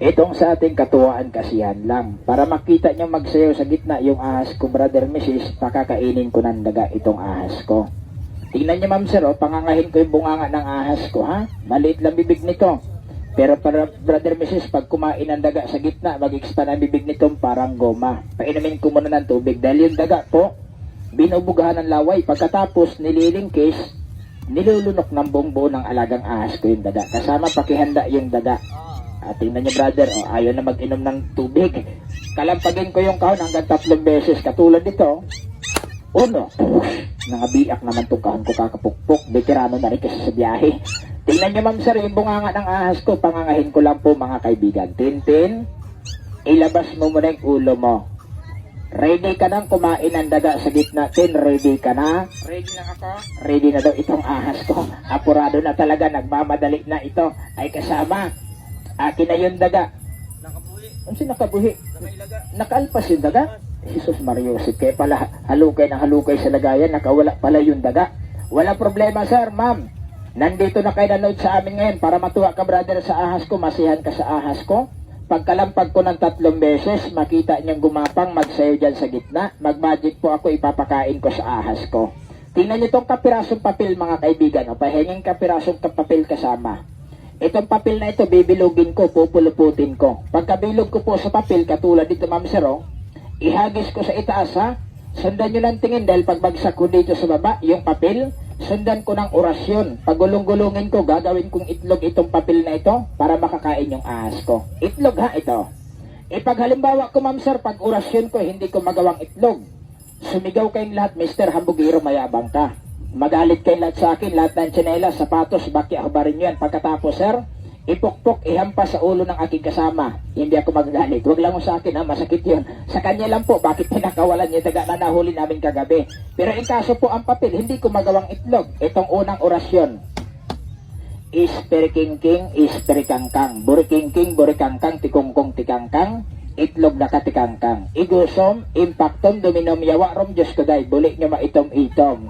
Itong sa ating katuwaan kasihan lang. Para makita nyo magsayaw sa gitna yung ahas ko, brother Mrs., pakakainin ko ng daga itong ahas ko. Tingnan nyo, ma'am sir, pangangahin ko yung bunganga ng ahas ko, ha? Maliit lang bibig nito. Pero para brother Mrs., pag kumain ng daga sa gitna, mag-expand ang bibig nito parang goma. Painumin ko muna ng tubig dahil yung daga po, binubugahan ng laway. Pagkatapos nililingkis, nilulunok ng buong buo ng alagang ahas ko yung daga. Kasama pakihanda yung daga. Tingnan nyo, brother, ayaw na mag-inom ng tubig. Kalampagin ko yung kahon hanggang 3 beses. Katulad nito, uno, nangabiak naman itong kahon ko kakapukpok. Veterano na rin kasi sa biyahe. Tingnan nyo, ma'am sir, yung bunganga ng ahas ko, pangangahin ko lang po mga kaibigan. Tintin, ilabas mo muna yung ulo mo. Ready ka nang kumain ng daga sa gitna. Ready ka na? Ready na ako? Ready na daw itong ahas ko. Apurado na talaga, nagmamadali na ito. Ay kasama, akin na yung daga. Nakabuhi. Ano si nakabuhi? Nakailaga. Nakaalpas yung daga? Jesus Mariosip, kaya pala halukay na halukay sa lagayan, nakawala pala yung daga. Wala problema sir, ma'am. Nandito na kayo nanood sa amin ngayon para matuwa ka brother sa ahas ko, masihan ka sa ahas ko. Pagkalampag ko ng 3 beses, makita niyong gumapang magsayo dyan sa gitna. Mag-magic po ako, ipapakain ko sa ahas ko. Tingnan niyo itong kapirasong papel mga kaibigan. Pahinging kapirasong papel kasama. Itong papel na ito, bibilugin ko, pupuluputin ko. Pagkabilog ko po sa papel, katulad dito ma'am sir, ihagis ko sa itaas ha. Sundan nyo ng tingin dahil pagbagsak ko dito sa baba, yung papel, sundan ko ng orasyon. Pagulong-gulungin ko, gagawin kong itlog itong papel na ito para makakain yung ahas ko. Itlog ha, ito. Pag halimbawa ko ma'am sir, pag orasyon ko, hindi ko magawang itlog. Sumigaw kayong lahat, Mr. Hambugiro, mayabang ka. Magalit kayo lahat sa akin, lahat ng tsinelas, sapatos, baki, ahbarin nyo yan. Pagkatapos sir, ipukpok, ihampas sa ulo ng aking kasama. Hindi ako magagalit. Huwag lang mo sa akin ha, masakit yun. Sa kanya lang po, bakit pinakawalan niya daga na nahuli namin kagabi. Pero in kaso po ang papel, hindi ko magawang itlog. Itong unang orasyon. Isperikingking, isperikangkang. Burikingking, burikangkang, tikungkong, tikangkang. Itlog na katikangkang. Igusom, impactom, dominom, yawa, rom, Diyos ko day. Bulik nyo maitom-itom.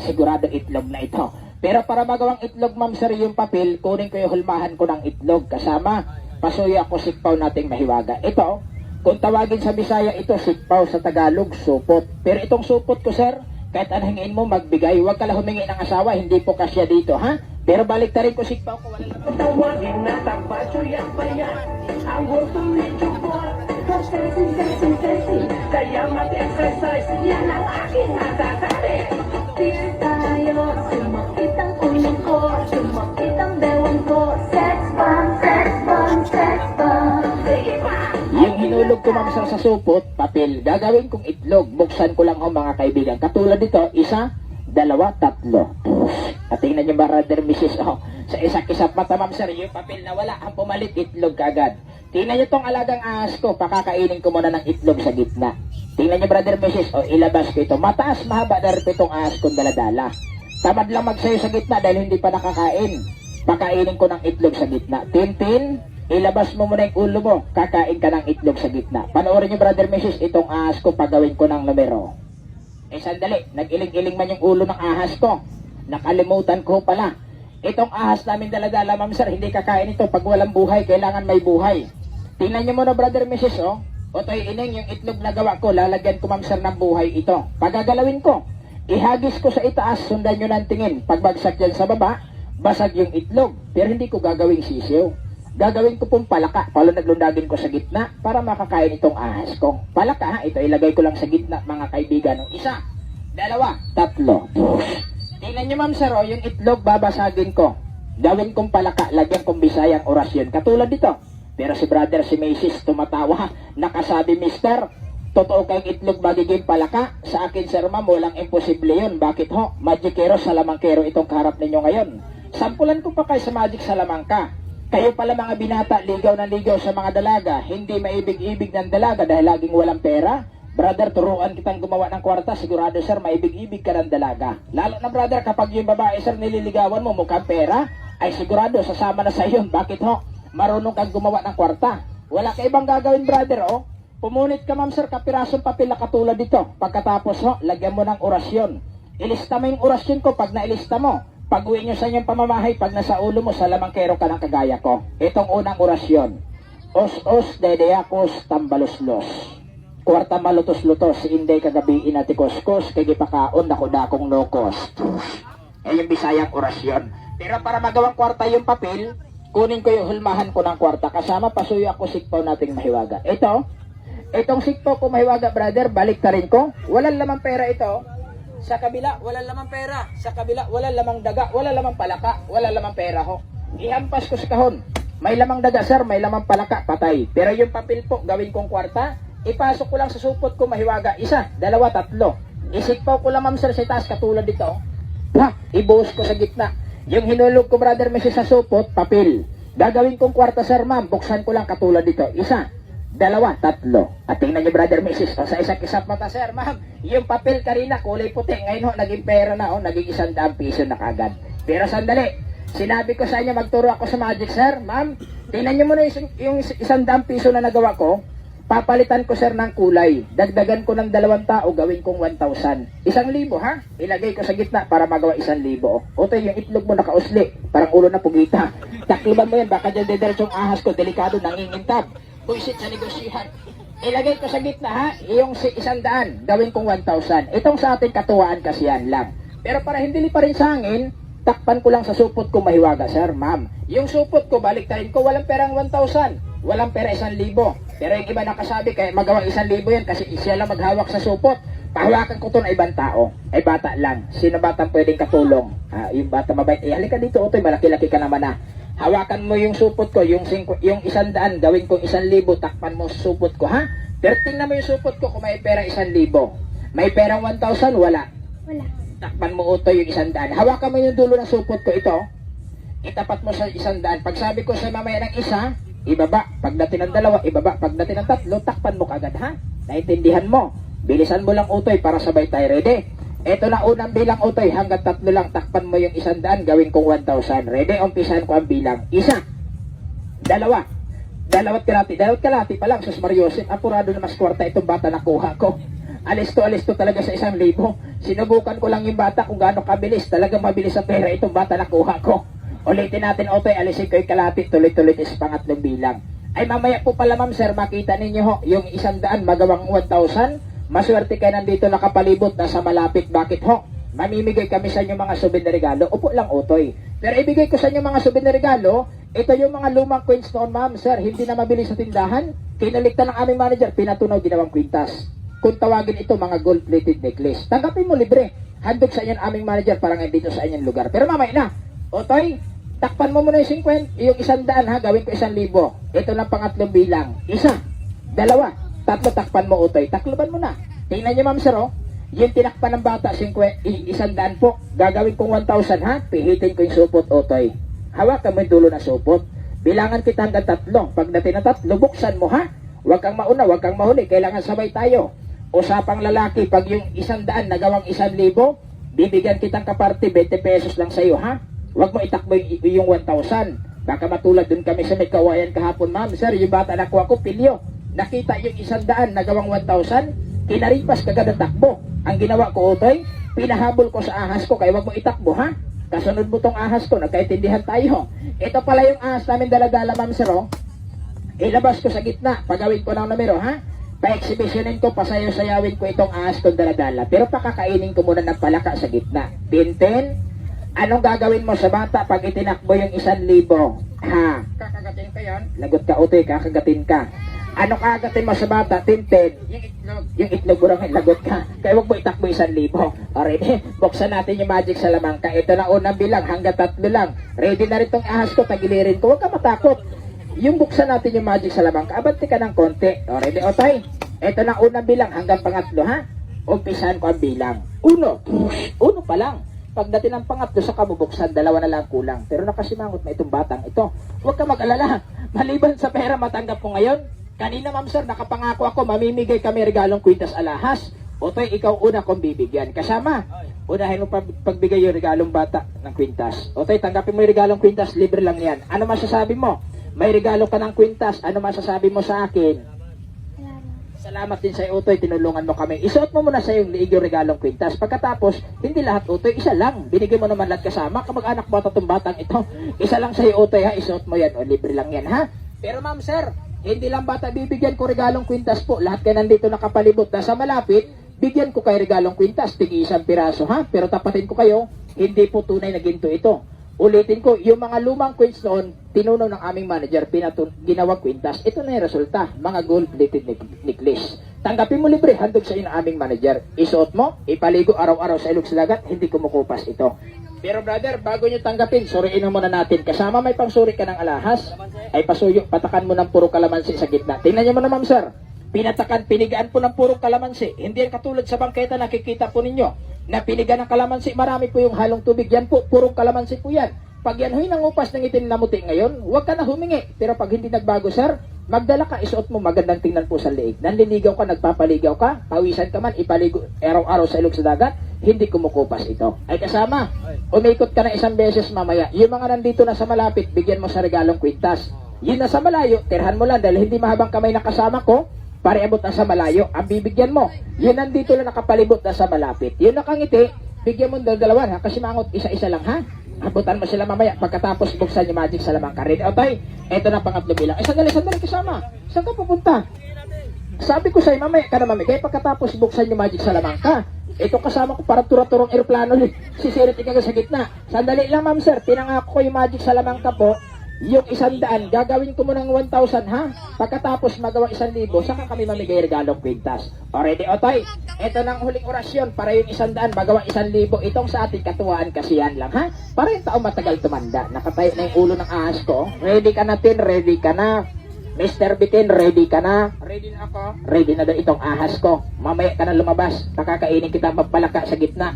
Sigurado itlog na ito. Pero para magawang itlog ma'am sir yung papel, kunin ko yung hulmahan ko ng itlog. Kasama, pasuyo ako sikpaw nating mahiwaga. Ito, kung tawagin sa Bisaya, ito sikpaw sa Tagalog, supot. Pero itong supot ko sir, kahit anong hingin mo magbigay, huwag ka lang humingi ng asawa, hindi po kasya dito ha. Pero balik ta rin ko sikpaw ko, wala lang. Tawagin na tabacho yan pa yan. Ang gusto medyo po. Kaya mag-exercise, yan ang aking nasasabi. Tingin tayo, sumakit ang ulo ko, sumakit ang bewang ko. Sex bomb, sex bomb, sex bomb. Sige pa! Yung hinulog ko ma'am sir sa supot, papel, gagawin kong itlog. Buksan ko lang ho mga kaibigan. Katulad dito, 1, 2, 3. At tingnan nyo brother Mrs. Sa isak-isap mata ma'am sir, yung papel na wala, ang pumalit, itlog kagad. Tingnan nyo tong alagang ahas ko, pakakainin ko muna ng itlog sa gitna. Tingnan nyo brother Mrs. Ilabas ko ito. Mataas, mahaba na rin itong ahas kong daladala. Tamad lang magsayo sa gitna dahil hindi pa nakakain. Pakainin ko ng itlog sa gitna. Tintin, ilabas mo muna yung ulo mo, kakain ka ng itlog sa gitna. Panoorin nyo brother Mrs. itong ahas ko, pagawin ko ng numero. Sandali, nag-iling-iling man yung ulo ng ahas ko. Nakalimutan ko pala. Itong ahas namin daladala ma'am sir, hindi kakain ito. Pag walang buhay, kailangan may buhay. Tingnan nyo muna brother Mrs. Otoy ining yung itlog na gawa ko, lalagyan ko ma'am sir ng buhay ito. Pagagalawin ko, ihagis ko sa itaas, sundan nyo ng tingin. Pagbagsak yan sa baba, basag yung itlog. Pero hindi ko gagawing sisiw. Gagawin ko pong palaka, palundag-lundagin ko sa gitna para makakain itong ahas ko. Palaka ha, ito ilagay ko lang sa gitna mga kaibigan. 1, 2, 3. Tingnan nyo ma'am sir, yung itlog babasagin ko. Gawin kong palaka, lagyan kong Bisayang orasyon. Katulad dito. Pero si brother, si Macy's tumatawa. Nakasabi, Mister, totoo kayong itlog magiging palaka? Sa akin sir ma'am, walang imposible yun. Bakit ho? Magikero, salamangkero itong kaharap ninyo ngayon. Sampulan ko pa kayo sa Magic Salamangka. Kayo pala mga binata, ligaw na ligaw sa mga dalaga. Hindi maibig-ibig ng dalaga dahil laging walang pera. Brother, turuan kitang gumawa ng kwarta. Sigurado sir, maibig-ibig ka ng dalaga. Lalo na brother, kapag yung babae sir nililigawan mo mukhang pera, ay sigurado sasama na sa iyo. Bakit ho? Marunong kang gumawa ng kwarta. Wala ka ibang gagawin brother Pumunit ka ma'am sir, kapirasong papel na katulad dito. Pagkatapos lagyan mo ng orasyon. Ilista mo yung orasyon ko. Pag nailista mo, pag uwi nyo sa inyong pamamahay, pag nasa ulo mo, salamangkero ka ng kagaya ko. Itong unang orasyon. Os-os dedeyakos tambaloslos. Kwarta malutos-lutos, inday kagabi inati koskos, kay gipakaon dako dakong lokos. Yung Bisayang orasyon. Pero para magawang kwarta yung papel, kunin ko yung hulmahan ko ng kwarta, kasama pasuyo ako sikpaw nating mahiwaga. Itong sikpaw ko mahiwaga, brother, balik ta rin ko. Walang lamang pera ito. Sa kabila, walang lamang pera. Sa kabila, walang lamang daga, walang lamang palaka, walang lamang pera ho. Ihampas ko sa kahon. May lamang daga, sir, may lamang palaka, patay. Pero yung papel po, gawin kong kwarta, ipasok ko lang sa supot ko mahiwaga. 1, 2, 3. Isikpaw ko lang, ma'am, sir, sa taas, katulad dito. Ha, ibuhos ko sa gitna. Yung hinulog ko, brother, Mrs. sa supot, papel. Gagawin kong kwarta, sir, ma'am, buksan ko lang katulad dito. 1, 2, 3. At tingnan niyo, brother, Mrs. O, sa isang kisap mata, sir, ma'am, yung papel kanina, kulay puti. Ngayon ho, naging pera na, naging 100 piso na kagad. Pero sandali, sinabi ko sa inyo, magturo ako sa magic, sir, ma'am. Tingnan niyo muna yung 100 piso na nagawa ko. Papalitan ko, sir, ng kulay. Dagdagan ko ng 2 tao, gawin kong 1,000. 1,000, ha? Ilagay ko sa gitna para magawa 1,000. Oto, yung itlog mo nakausli, parang ulo na pugita. Takliban mo yan, baka dyan didiretsong ahas ko, delikado, nangingintab. Buisit sa negosyihan. Ilagay ko sa gitna, ha? Yung 100, gawin kong 1,000. Itong sa ating katuwaan kasi yan lang. Pero para hindi pa rin sa hangin, takpan ko lang sa supot ko mahiwaga, sir, ma'am. Yung supot ko, baliktarin ko, walang perang 1,000. Walang pera 1,000. Pero yung iba nakasabi, kaya magawang 1,000 yan kasi siya lang maghawak sa supot. Pahawakan ko to na ibang tao. Ay bata lang. Sino batang pwedeng katulong? Yung bata mabait. Halika dito, Otoy, malaki-laki ka naman na. Hawakan mo yung supot ko, yung 100, gawin kong 1,000, takpan mo sa supot ko, ha? Pero tingnan mo yung supot ko kung may pera 1,000. May perang 1,000, wala. Wala. Takpan mo, Otoy, yung 100. Hawakan mo yung dulo ng supot ko, ito. Itapat mo sa 100. Pag sabi ko sa mamaya ng 1, ibaba, pagdating ng 2, ibaba, pagdating ng 3, takpan mo kagad, ha? Naintindihan mo. Bilisan mo lang, Utoy, para sabay tayo. Ready? Ito na unang bilang, Utoy, hanggang 3 lang, takpan mo yung 100, gawin kong 1,000. Ready? Umpisahan ko ang bilang. 1, 2, 2 kalati pa lang, sus Mariosip, apurado na mas kwarta itong bata na kuha ko. Alisto talaga sa 1,000. Sinubukan ko lang yung bata kung gaano kabilis, talagang mabilis sa pera itong bata na kuha ko. Ulitin natin, Otoy, alisin ko yung kalati, tuloy-tuloy is pangatlong bilang. Ay mamaya po pala, ma'am, sir, makita ninyo ho, yung 100 magawang 1,000. Maswerte kayo nandito nakapalibot, nasa malapit. Bakit ho? Mamimigay kami sa inyo mga souvenir regalo. Upo lang, Otoy. Pero ibigay ko sa inyo mga souvenir regalo, ito yung mga lumang coins noon, ma'am, sir, hindi na mabili sa tindahan. Kinalikta ng aming manager, pinatunaw, ginawang kwintas. Kung tawagin ito, mga gold-plated necklace. Tanggapin mo libre. Handog sa inyo ng aming manager para ngayon dito sa inyong lugar. Pero mamaya na, Otoy, takpan mo muna yung 50, yung 100, ha, gawin ko 1,000. Ito lang pangatlong bilang. 1, 2, 3, takpan mo, Otoy. Takluban mo na. Tingnan niyo, ma'am, sir, yung tinakpan ng bata, 100 po. Gagawin kong 1,000, ha? Pihitin ko yung supot, Otoy. Hawakan mo yung dulo na supot. Bilangan kita hanggang 3. Pagdating ng 3, buksan mo, ha? Huwag kang mauna, huwag kang mahuli. Kailangan sabay tayo. Usapang lalaki, pag yung 100 nagawang 1,000, bibigyan kitang kaparte, 20 pesos lang sa'yo, ha? Huwag mo itakbo yung 1,000. Baka matulad dun kami sa may kawayan kahapon, ma'am, sir, yung bata nakuha ko, pilyo. Nakita yung 100 nagawang 1,000, kinaripas kagad ang takbo. Ang ginawa ko, Otoy, pinahabol ko sa ahas ko, kaya huwag mo itakbo, ha? Kasunod mo tong ahas ko, nagkaintindihan tayo. Ito pala yung ahas namin dala-dala, ma'am, sir, ilabas ko sa gitna, pagawin ko ng numero, ha? Pa-exhibitionin ko, pasayaw-sayawin ko itong ahas kong dala-dala. Pero pakakainin ko muna ng palaka sa gitna. Tintin, anong gagawin mo sa bata pag itinakbo yung 1,000? Ha? Kakagatin ka yan? Lagot ka, Otoy, kakagatin ka. Ano kagatin mo sa bata? Tintin. Yung itlog mo lang, lagot ka. Kaya huwag mo itakbo 1,000. Alright, buksan natin yung magic sa lamangka. Ito na unang bilang, hanggang 3 lang. Ready na rin tong ahas ko, tagilirin ko. Huwag ka matakot. Yung buksan natin yung magic sa lamangka, abante ka ng konti. Already, Otoy? Ito na unang bilang, hanggang pangatlo, ha? Umpisahan ko ang bilang. 1 pa lang. Pagdating ng pangatlo sa kabubuksan, 2 na lang kulang. Pero nakasimangot na itong batang ito. Huwag ka mag-alala. Maliban sa pera matanggap ko ngayon, kanina, ma'am, sir, nakapangako ako, mamimigay kami regalong kwintas alahas. Otoy, ikaw una kong bibigyan. Kasama, unahin mo pagbigay yung regalong bata ng kwintas. Otoy, tanggapin mo yung regalong kwintas, libre lang yan. Ano masasabi mo? May regalo ka ng kwintas, ano masasabi mo sa akin? Salamat din sa Otoy, tinulungan mo kami. Isuot mo muna sa yung liig yung regalong kwintas. Pagkatapos, hindi lahat, Otoy, isa lang. Binigay mo naman lahat kasama. Kamag-anak mo at itong batang ito. Isa lang sa Otoy, ha? Isuot mo yan. O, libre lang yan, ha? Pero, ma'am, sir, Hindi lang bata bibigyan ko regalong kwintas po. Lahat kayo nandito nakapalibot na sa malapit, bigyan ko kayo regalong kwintas, tigi isang piraso ha. Pero tapatin ko kayo, hindi po tunay na ginto ito. Ulitin ko, yung mga lumang coins noon, tinunaw ng aming manager, ginawang kwintas. Ito na yung resulta, mga gold-plated necklace. Tanggapin mo libre, handog sa inyo ng aming manager. Isuot mo, ipaligo araw-araw sa ilog sa dagat, hindi kumukupas ito. Pero brother, bago nyo tanggapin, suriin muna natin. Kasama may pangsuri ka ng alahas, ay pasuyo, patakan mo ng puro kalamansi sa gitna. Tingnan nyo mo na ma'am sir, pinatakan, pinigaan po ng puro kalamansi. Hindi yan katulad sa bangketa, nakikita po ninyo na pinigan ng kalamansi, marami po yung halong tubig. Yan po, purong kalamansi po yan. Pag yan huy nangupas ng itim na muti ngayon, huwag ka na humingi. Pero pag hindi nagbago sir, magdala ka, isuot mo, magandang tingnan po sa liig. Nanliligaw ka, nagpapaligaw ka, pawisan ka man, ipaligo araw-araw sa ilog sa dagat, hindi kumukupas ito. Ay kasama, umikot ka na isang beses mamaya. Yung mga nandito na sa malapit, bigyan mo sa regalong kwintas. Yun na sa malayo, tirhan mo lang dahil hindi mahabang kamay na kasama ko, para abot na sa malayo, ang bibigyan mo. Yun nandito na nakapalibot na sa malapit. Yun nakangiti, bigyan mo ng dalawan ha, kasi mangot isa-isa lang ha. Abutan mo sila mamaya, pagkatapos buksan yung magic sa lamang karin. Okay, eto na pangatlo bilang. Sandali kasama. Saan ka pupunta? Sabi ko sa'yo mamaya ka na mamigay, pagkatapos buksan yung magic sa lamang ka. Ito kasama ko para tura-turong aeroplano, sisirit ikaw sa gitna. Sandali lang ma'am sir, pinangako ko yung magic sa lamang ka po. Yung 100, gagawin ko mo ng 1,000 ha. Pagkatapos magawa 1,000, saka kami mamigay regalong kwintas. Already, Otoy? Ito ng huling orasyon para yung 100, magawa 1,000. Itong sa ating katuwaan kasi yan lang ha. Para yung taong matagal tumanda. Nakatayo na yung ulo ng ahas ko. Ready ka na, Tin? Ready ka na? Mr. Bitin, ready ka na? Ready na ako. Ready na daw itong ahas ko. Mamaya ka na lumabas. Pakakainin kita magpalaka sa gitna.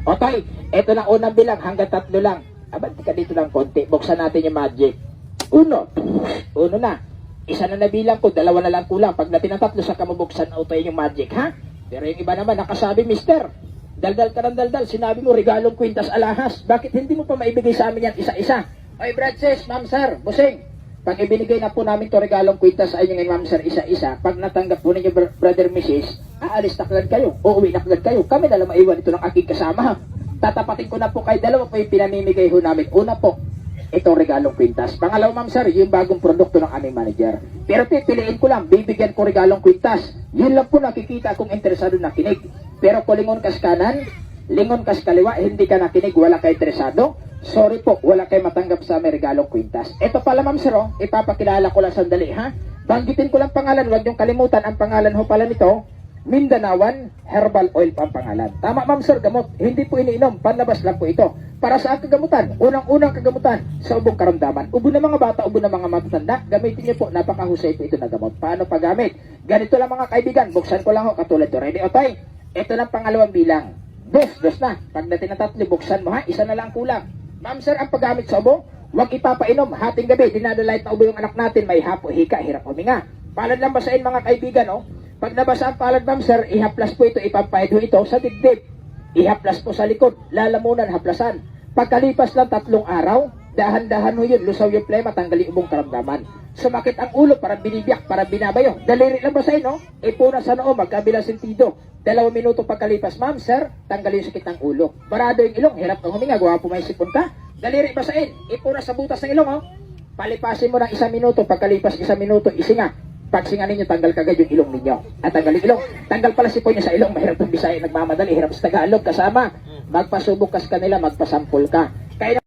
Otoy, ito na unang bilang hanggang 3 lang. Abanti ka dito ng konti. Buksan natin yung magic. Uno na. Isa na nabilang ko, 2 na lang kulang. Pag natin ang 3, saka mabuksan na utoy yung magic, ha? Pero yung iba naman, nakasabi, mister, daldal ka ng daldal, sinabi mo, regalong kwintas alahas. Bakit hindi mo pa maibigay sa amin yan isa-isa? Oy, Brad sis, ma'am sir, busing. Pag ibinigay na po namin to regalong kwintas sa inyo ngayon, ma'am sir, isa-isa, pag natanggap po ninyo, brother, missis, aalis na kagad kayo, uuwi na kagad kayo. Kami na lang maiwan ito ng aking kasama, ha? Tatapatin ko na po kayo, 2 po yung pinamimigay ho namin. Una po, itong regalong kwintas. Pangalawa, ma'am sir, yung bagong produkto ng aming manager. Pero pipiliin ko lang, bibigyan ko regalong kwintas. Yun lang po nakikita kung interesado na kinig. Pero kung lingon kas kanan, lingon kas kaliwa, hindi ka nakinig, wala kayo interesado, sorry po, wala kayo matanggap sa aming regalong kwintas. Ito pala, ma'am sir, ipapakilala ko lang sandali, ha? Banggitin ko lang pangalan, huwag niyong kalimutan, ang pangalan ho pala nito, Mindanawan Herbal Oil pa ang pangalan. Tama ma'am sir, gamot. Hindi po iniinom, panlabas lang po ito. Para sa kagamutan, unang-unang kagamutan sa ubong karamdaman. Ubo ng mga bata, ubo ng mga matatanda, gamitin niyo po, napakahusay po ito na gamot. Paano paggamit? Ganito lang mga kaibigan, buksan ko lang ho, katulad to. Ready, Otay? Ito na pangalawang bilang. Dos na. Pagdating na 3, buksan mo ha, 1 na lang kulang. Ma'am sir, ang paggamit sa ubo, huwag ipapainom. Hating gabi, dinadalait na ubo yung anak natin, may hapo, hika, hirap huminga. Palad lang basahin mga kaibigan, Pag nabasa ang palad, ma'am sir, ihaplas po ito, ipampahid ho ito sa dibdib. Ihaplas po sa likod, lalamunan, haplasan. Pagkalipas lang 3 araw, dahan-dahan ho yun, lusaw yung plema, tanggali ubong karamdaman. Sumakit ang ulo, parang binibiyak, parang binabayo. Daliri lang basahin, Ipuna sa noo, magkabilang sentido. 2 minuto pagkalipas, ma'am sir, tanggalin yung sakit ng ulo. Barado yung ilong, hirap kang huminga, gwapo may sipon ka. Daliri basahin, ipuna sa butas ng ilong, Palipasin mo ng 1 minuto, pagkalipas 1 minuto, isinga. Pagsinga ninyo, tanggal kagad yung ilong ninyo. At tanggal yung ilong. Tanggal pala si Ponya sa ilong. Mahirap ng Bisaya, nagmamadali. Hirap sa Tagalog. Kasama, magpasubok kas kanila, magpasampol ka. Kaya